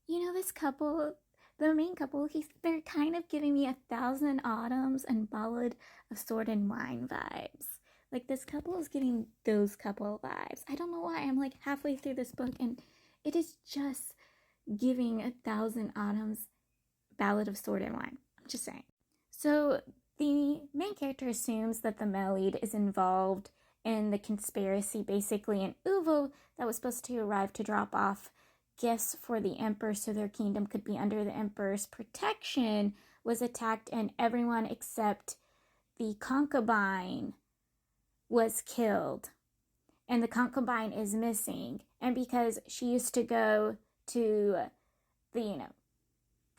This couple, the main couple, they're kind of giving me 1,000 Autumns and Ballad of Sword and Wine vibes. Like, this couple is getting those couple vibes. I don't know why. I'm like halfway through this book and it is just giving 1,000 Autumns Ballad of Sword and Wine. I'm just saying. So the main character assumes that the male lead is involved in the conspiracy, basically an Uvo that was supposed to arrive to drop off gifts for the emperor so their kingdom could be under the emperor's protection, was attacked, and everyone except the concubine was killed. And the concubine is missing. And because she used to go to the,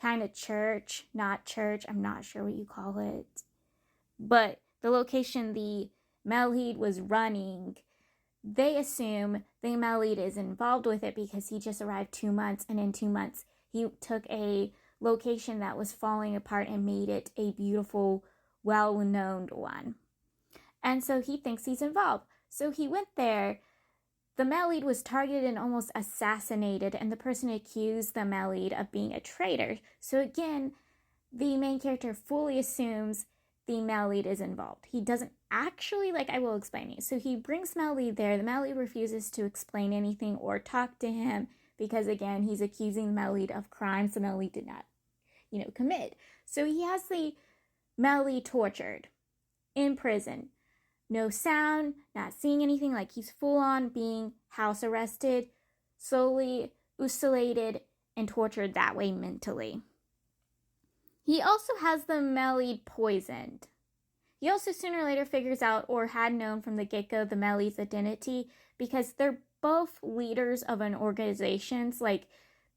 kind of church, not church, I'm not sure what you call it, but the location the male lead was running, they assume the male lead is involved with it because he just arrived 2 months, and in 2 months he took a location that was falling apart and made it a beautiful, well-known one. And so he thinks he's involved. So he went there. The male lead was targeted and almost assassinated, and the person accused the male lead of being a traitor. So again, the main character fully assumes the male lead is involved. He doesn't actually, I will explain it. So he brings male lead there. The male lead refuses to explain anything or talk to him because, again, he's accusing the male lead of crimes the male lead did not, commit. So he has the male lead tortured in prison. No sound, not seeing anything, like he's full on being house arrested, slowly isolated, and tortured that way mentally. He also has the male lead poisoned. He also sooner or later figures out, or had known from the get-go, the male lead's identity because they're both leaders of an organization. Like,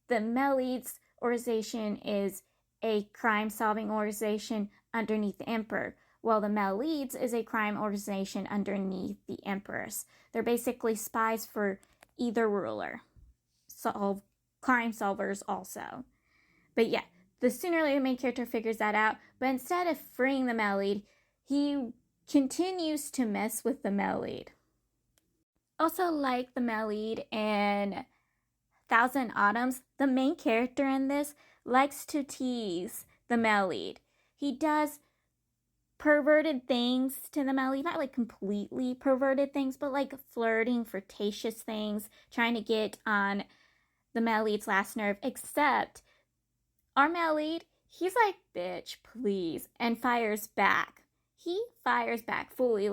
the male lead's organization is a crime-solving organization underneath the emperor, while the male leads is a crime organization underneath the empress. They're basically spies for either ruler. Crime solvers also. But yeah, the sooner or later the main character figures that out, but instead of freeing the male lead, he continues to mess with the male lead. Also, like the male lead in 1,000 Autumns, the main character in this likes to tease the male lead. He does perverted things to the male lead, not completely perverted things, but flirting, flirtatious things, trying to get on the male lead's last nerve, except our male lead, he's like, bitch, please, and fires back. He fires back fully.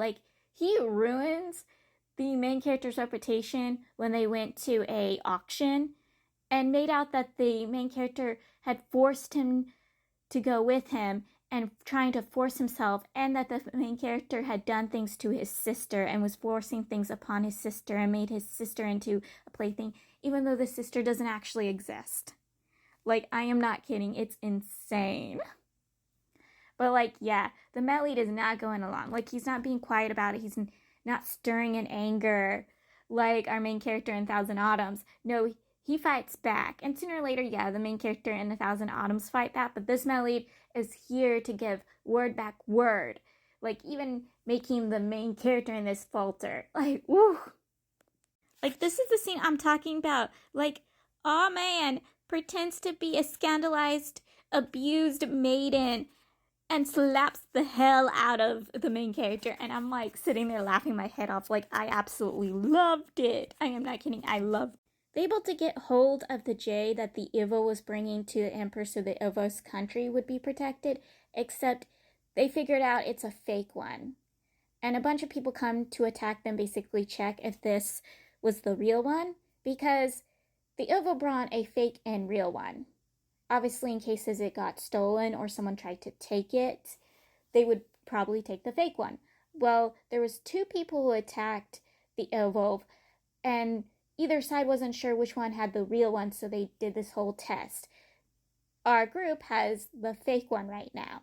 He ruins the main character's reputation when they went to a auction and made out that the main character had forced him to go with him and trying to force himself, and that the main character had done things to his sister and was forcing things upon his sister and made his sister into a plaything, even though the sister doesn't actually exist. I am not kidding. It's insane. But, yeah, the male lead is not going along. He's not being quiet about it. He's not stirring in anger like our main character in 1,000 Autumns. No, he fights back. And sooner or later, yeah, the main character in 1,000 Autumns fight back. But this male lead is here to give word back word. Even making the main character in this falter. Woo! This is the scene I'm talking about. Oh man, pretends to be a scandalized, abused maiden and slaps the hell out of the main character. And I'm sitting there laughing my head off. I absolutely loved it. I am not kidding. I loved it. They able to get hold of the jade that the Evo was bringing to the emperor so the Evo's country would be protected, except they figured out it's a fake one. And a bunch of people come to attack them, basically check if this was the real one, because the Evo brought a fake and real one. Obviously, in cases it got stolen or someone tried to take it, they would probably take the fake one. Well, there was 2 people who attacked the Evo, and either side wasn't sure which one had the real one, so they did this whole test. Our group has the fake one right now.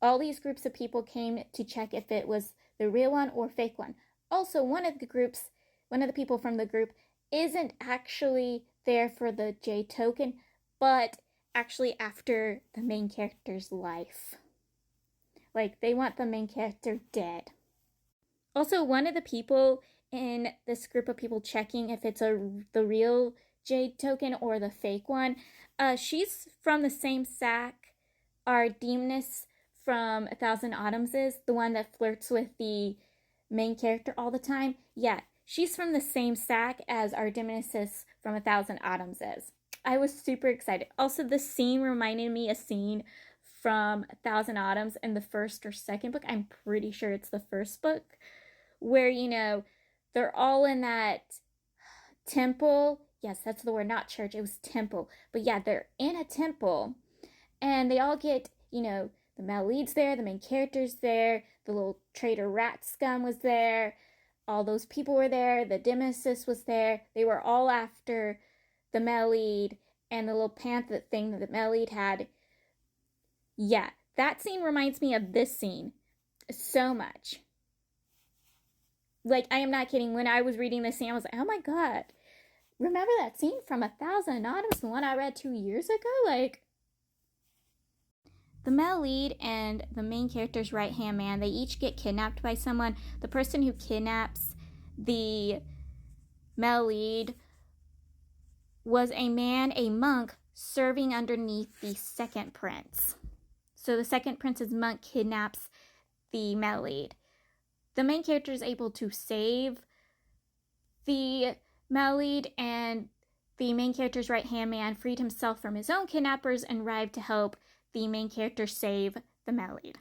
All these groups of people came to check if it was the real one or fake one. Also, one of the people from the group isn't actually there for the J token, but actually after the main character's life. They want the main character dead. Also, one of the people in this group of people checking if it's the real Jade token or the fake one. She's from the same sack our demoness from A Thousand Autumns is, the one that flirts with the main character all the time. Yeah, she's from the same sack as our demoness from A Thousand Autumns is. I was super excited. Also, the scene reminded me a scene from A Thousand Autumns in the first or second book. I'm pretty sure it's the first book, where, they're all in that temple. Yes, that's the word, not church. It was temple. But yeah, they're in a temple and they all get, the male lead's there, the main character's there, the little traitor rat scum was there, all those people were there, the Demesis was there. They were all after the male lead and the little panther thing that the male lead had. Yeah, that scene reminds me of this scene so much. Like, I am not kidding. When I was reading this scene, I was like, oh my god, remember that scene from A Thousand Autumns, the one I read 2 years ago? Like, the male lead and the main character's right-hand man, they each get kidnapped by someone. The person who kidnaps the male lead was a man, a monk, serving underneath the second prince. So the second prince's monk kidnaps the male lead. The main character is able to save the male lead, and the main character's right-hand man freed himself from his own kidnappers and arrived to help the main character save the male lead.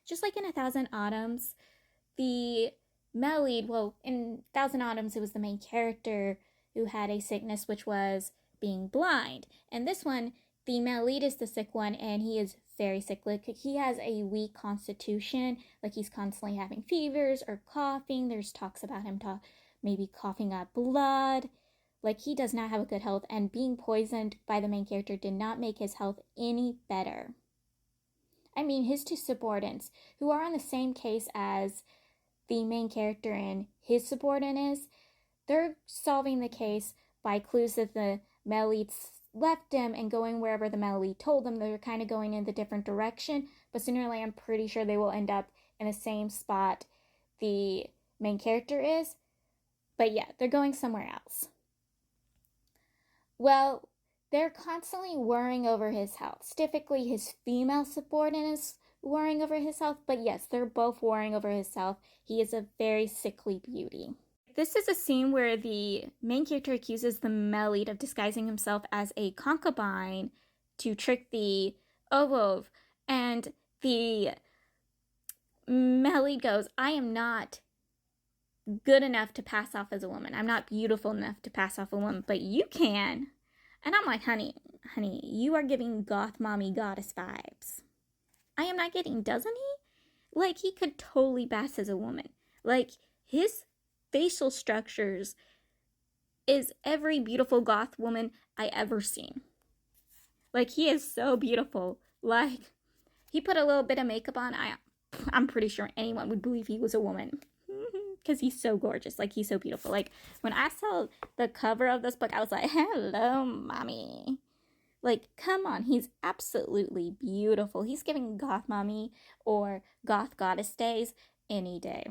Just like in A Thousand Autumns, the male lead, well, in A Thousand Autumns, it was the main character who had a sickness, which was being blind. And this one, the male lead is the sick one, and he is very sick. Like, he has a weak constitution. Like, he's constantly having fevers or coughing. There's talks about him maybe coughing up blood. Like, he does not have a good health, and being poisoned by the main character did not make his health any better. I mean, his two subordinates, who are on the same case as the main character and his subordinate is, they're solving the case by clues that the male lead left him and going wherever the male lead told them. They're kind of going in the different direction, but sooner or later, I'm pretty sure they will end up in the same spot the main character is. But yeah, they're going somewhere else. Well, they're constantly worrying over his health. Specifically, his female subordinate is worrying over his health. But yes, they're both worrying over his health. He is a very sickly beauty. This is a scene where the main character accuses the male lead of disguising himself as a concubine to trick the Ovov. And the male lead goes, I am not good enough to pass off as a woman. I'm not beautiful enough to pass off a woman, but you can. And I'm like, honey, you are giving goth mommy goddess vibes. I am not getting, doesn't he? Like, he could totally pass as a woman. Like, his facial structures is every beautiful goth woman I ever seen. Like, he is so beautiful. Like, he put a little bit of makeup on. I'm pretty sure anyone would believe he was a woman. Because he's so gorgeous. Like, he's so beautiful. Like, when I saw the cover of this book, I was like, hello, mommy. Like, come on. He's absolutely beautiful. He's giving goth mommy or goth goddess days any day.